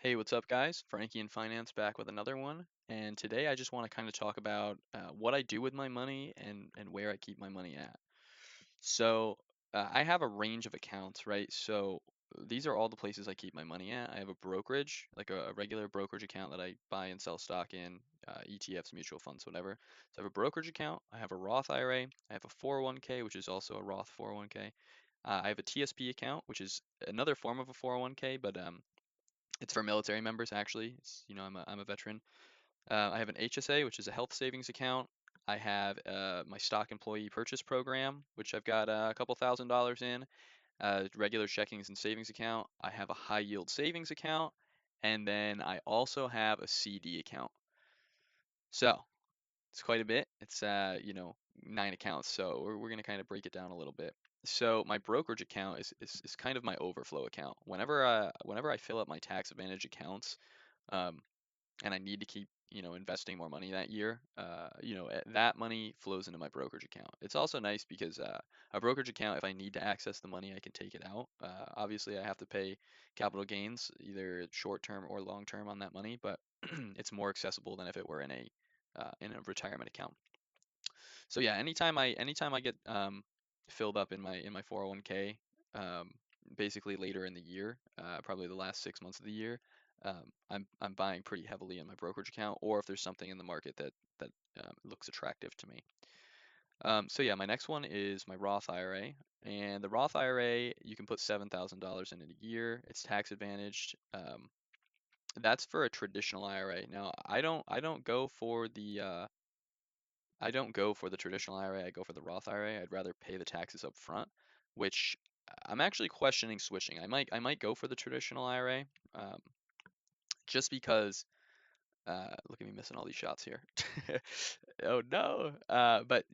Hey, what's up, guys? Frankie in Finance back with another one. And today I just want to kind of talk about what I do with my money and where I keep my money at. So I have a range of accounts, right? So these are all the places I keep my money at. I have a brokerage, like a regular brokerage account that I buy and sell stock in, ETFs, mutual funds, whatever. So I have a brokerage account. I have a Roth IRA. I have a 401k, which is also a Roth 401k. I have a TSP account, which is another form of a 401k, but it's for military members actually. I'm a veteran. I have an HSA, which is a health savings account. I have my stock employee purchase program, which I've got a couple $1,000s in. Regular checkings and savings account. I have a high yield savings account, and then I also have a CD account. So it's quite a bit. It's 9 accounts. So we're gonna kind of break it down a little bit. So my brokerage account is kind of my overflow account. Whenever I fill up my tax advantage accounts, um, and I need to keep, investing more money that year, that money flows into my brokerage account. It's also nice because a brokerage account, if I need to access the money, I can take it out. Obviously, I have to pay capital gains, either short term or long term on that money, but it's more accessible than if it were in a retirement account. So yeah, anytime I get filled up in my 401k, um, basically later in the year, probably the last 6 months of the year, I'm buying pretty heavily in my brokerage account, or if there's something in the market that looks attractive to me. So yeah, my next one is my Roth IRA, and the Roth IRA you can put $7,000 in a year. It's tax advantaged. That's for a traditional IRA. Now I don't go for the traditional IRA. I go for the Roth IRA. I'd rather pay the taxes up front, which I'm actually questioning switching. I might go for the traditional IRA, um, just because. Look at me missing all these shots here. Oh no. But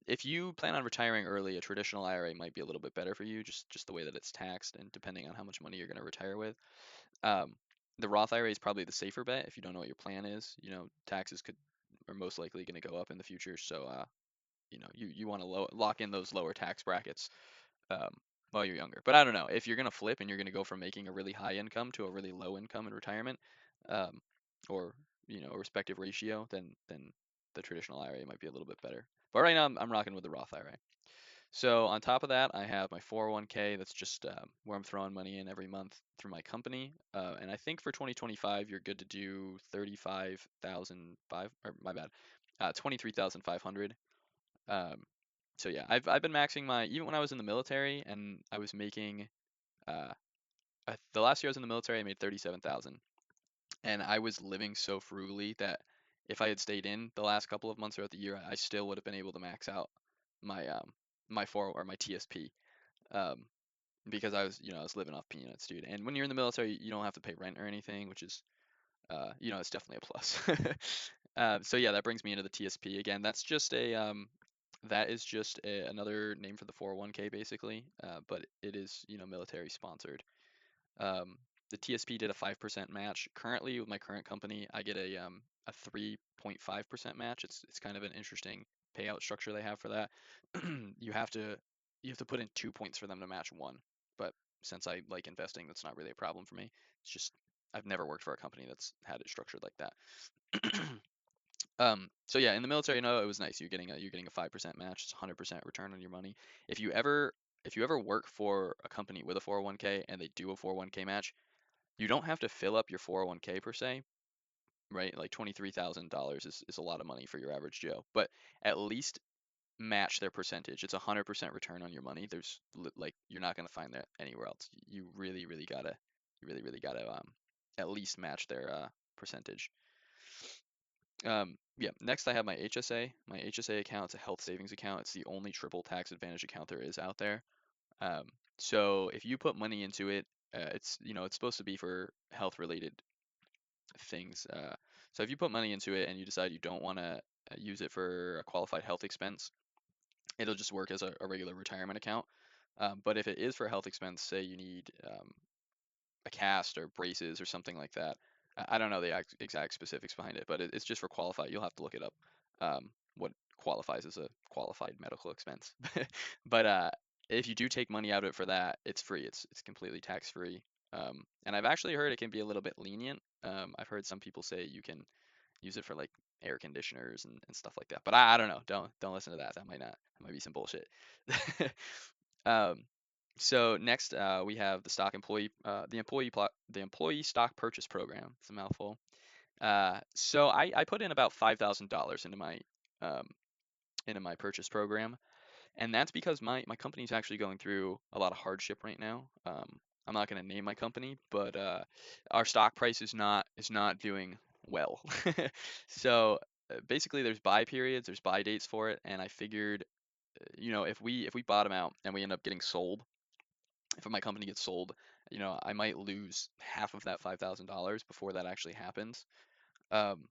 if you plan on retiring early, a traditional IRA might be a little bit better for you, just the way that it's taxed and depending on how much money you're going to retire with. Um, the Roth IRA is probably the safer bet if you don't know what your plan is. Taxes are most likely going to go up in the future, so you want to lock in those lower tax brackets um, while you're younger. But I don't know if you're going to flip and you're going to go from making a really high income to a really low income in retirement, um, or a respective ratio, then the traditional IRA might be a little bit better. But right now I'm rocking with the Roth IRA. So on top of that, I have my 401k. That's just where I'm throwing money in every month through my company. And I think for 2025, you're good to do 35,005, or my bad, 23,500. Um, so yeah, I've been maxing even when I was in the military and I was making uh, the last year I was in the military, I made 37,000, and I was living so frugally that if I had stayed in the last couple of months throughout the year, I still would have been able to max out my 4 or my TSP. Um, because I was living off peanuts, dude. And when you're in the military, you don't have to pay rent or anything, which is it's definitely a plus. So yeah, that brings me into the TSP again. That is just another name for the 401k basically, but it is military sponsored. Um, the TSP did a 5% match. Currently, with my current company, I get a 3.5% match. It's kind of an interesting payout structure they have for that. You have to you have to put in 2 points for them to match one. But since I like investing, that's not really a problem for me. It's just I've never worked for a company that's had it structured like that. So yeah, in the military, it was nice. You're getting a 5% match. It's 100% return on your money. If you ever work for a company with a 401k and they do a 401k match, you don't have to fill up your 401k per se, right? Like $23,000 is a lot of money for your average Joe, but at least match their percentage. It's 100% return on your money. Like you're not gonna find that anywhere else. You really really gotta at least match their percentage. Yeah. Next, I have my HSA. My HSA account is a health savings account. It's the only triple tax advantage account there is out there. So if you put money into it, it's supposed to be for health related things. So if you put money into it and you decide you don't want to use it for a qualified health expense, it'll just work as a regular retirement account. But if it is for a health expense, say you need a cast or braces or something like that. I don't know the exact specifics behind it, but it's just for qualified. You'll have to look it up. What qualifies as a qualified medical expense. But if you do take money out of it for that, it's free. It's completely tax free. And I've actually heard it can be a little bit lenient. I've heard some people say you can use it for like air conditioners and stuff like that. But I don't know. Don't listen to that. That might be some bullshit. Um, so next we have the stock employee the employee stock purchase program. It's a mouthful. So I put in about $5,000 um, into my purchase program, and that's because my company's actually going through a lot of hardship right now. I'm not going to name my company, but our stock price is not doing well. So basically, there's buy periods, there's buy dates for it, and I figured, if we bottom out and we end up getting sold, if my company gets sold, I might lose half of that $5,000 before that actually happens. Um,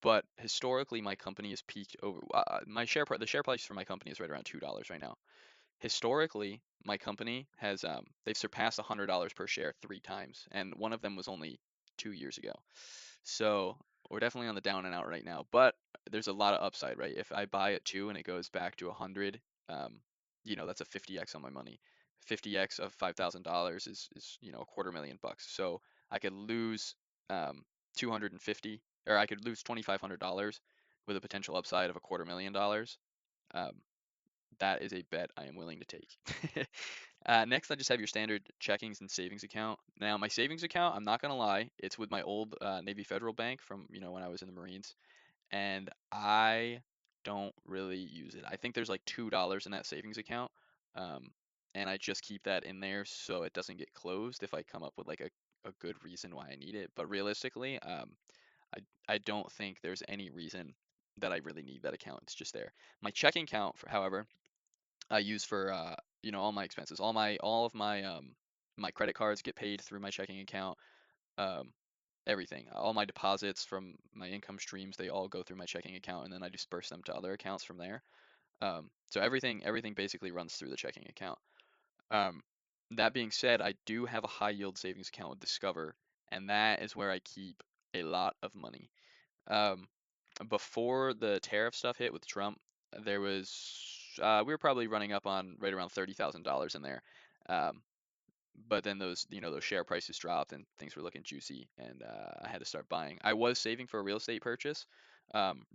but historically, my company has peaked over the share price for my company is right around $2 right now. Historically, my company has they've surpassed $100 per share 3 times, and one of them was only 2 years ago. So we're definitely on the down and out right now, but there's a lot of upside, right? If I buy at 2 and it goes back to 100, that's a 50x on my money. 50x of $5,000 is a quarter million bucks. So I could lose 250, or I could lose $2,500 with a potential upside of a quarter million dollars. Um, that is a bet I am willing to take. Next, I just have your standard checkings and savings account. Now, my savings account, I'm not gonna lie, it's with my old Navy Federal Bank from when I was in the Marines, and I don't really use it. I think there's like $2 in that savings account, um, and I just keep that in there so it doesn't get closed if I come up with like a good reason why I need it. But realistically, I don't think there's any reason that I really need that account. It's just there. My checking account, however, I use for all my expenses. All of my credit cards get paid through my checking account. Um, Everything, all my deposits from my income streams, they all go through my checking account, and then I disperse them to other accounts from there. So everything basically runs through the checking account. Um, that being said, I do have a high yield savings account with Discover, and that is where I keep a lot of money. Um, Before the tariff stuff hit with Trump, there was we were probably running up on right around $30,000 in there. Um, but then those share prices dropped and things were looking juicy, and I had to start buying. I was saving for a real estate purchase,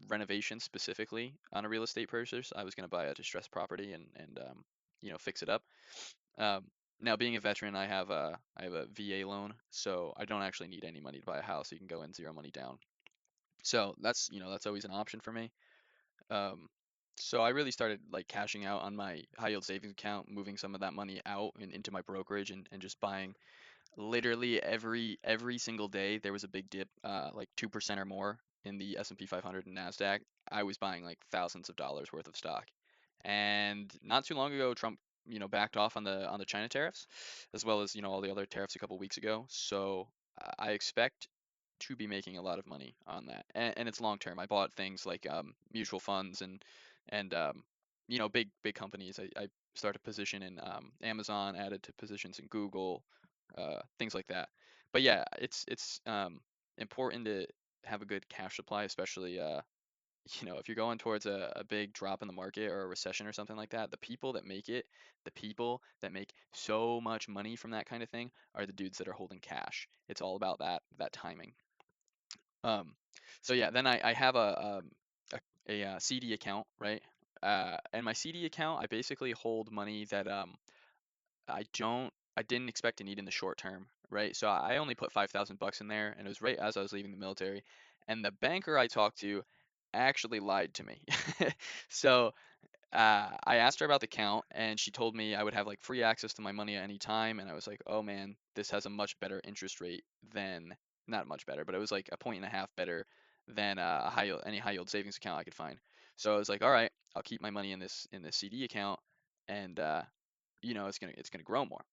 renovation specifically on a real estate purchase. I was going to buy a distressed property and fix it up. Um, Now being a veteran, I have a VA loan, so I don't actually need any money to buy a house. You can go in zero money down. So that's always an option for me. Um, so I really started like cashing out on my high yield savings account, moving some of that money out and into my brokerage and just buying literally every single day there was a big dip, like 2% or more in the S&P 500 and Nasdaq. I was buying like thousands of dollars worth of stock. And not too long ago, Trump, backed off on the China tariffs, as well as all the other tariffs a couple weeks ago. So I expect to be making a lot of money on that, and it's long term. I bought things like mutual funds and big companies. I started a position in Amazon, added to positions in Google, things like that. But yeah, it's important to have a good cash supply, especially if you're going towards a big drop in the market or a recession or something like that. The people that make so much money from that kind of thing are the dudes that are holding cash. It's all about that timing. Um, so yeah, then I have a CD account, right? And my CD account, I basically hold money that I didn't expect to need in the short term, right? So I only put 5,000 bucks in there, and it was right as I was leaving the military. And the banker I talked to actually lied to me. So I asked her about the count, and she told me I would have like free access to my money at any time. And I was like, oh man, this has a much better interest rate than, not much better, but it was like a point and a half better than any high yield savings account I could find. So I was like, all right, I'll keep my money in this CD account, and it's gonna grow more.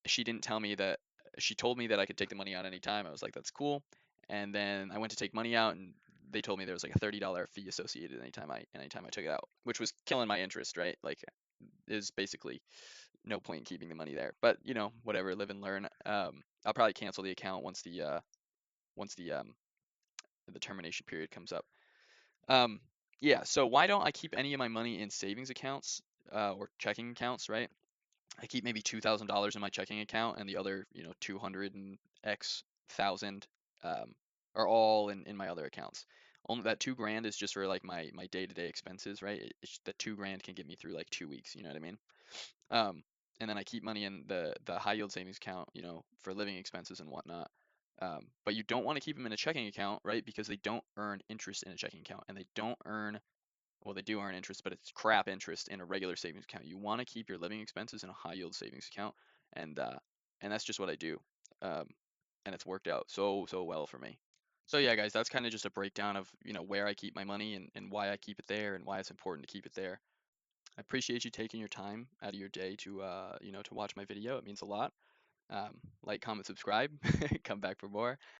She didn't tell me that. She told me that I could take the money out anytime. I was like, that's cool. And then I went to take money out, and they told me there was like a $30 fee associated anytime I took it out, which was killing my interest, right? Like, is basically no point in keeping the money there. But whatever, live and learn. I'll probably cancel the account once the termination period comes up. Um, yeah. So why don't I keep any of my money in savings accounts or checking accounts, right? I keep maybe $2,000 in my checking account, and the other, 200 and X thousand um, are all in my other accounts. Only that 2 grand is just for like my day-to-day expenses, right? The 2 grand can get me through like 2 weeks, you know what I mean? Um, and then I keep money in the high yield savings account, for living expenses and whatnot. But you don't want to keep them in a checking account, right? Because they don't earn interest in a checking account, and they don't earn, well, they do earn interest, but it's crap interest in a regular savings account. You want to keep your living expenses in a high yield savings account, and uh, and that's just what I do. Um, and it's worked out so well for me. So yeah, guys, that's kind of just a breakdown of where I keep my money and why I keep it there and why it's important to keep it there. I appreciate you taking your time out of your day to watch my video. It means a lot. Like, comment, subscribe. Come back for more.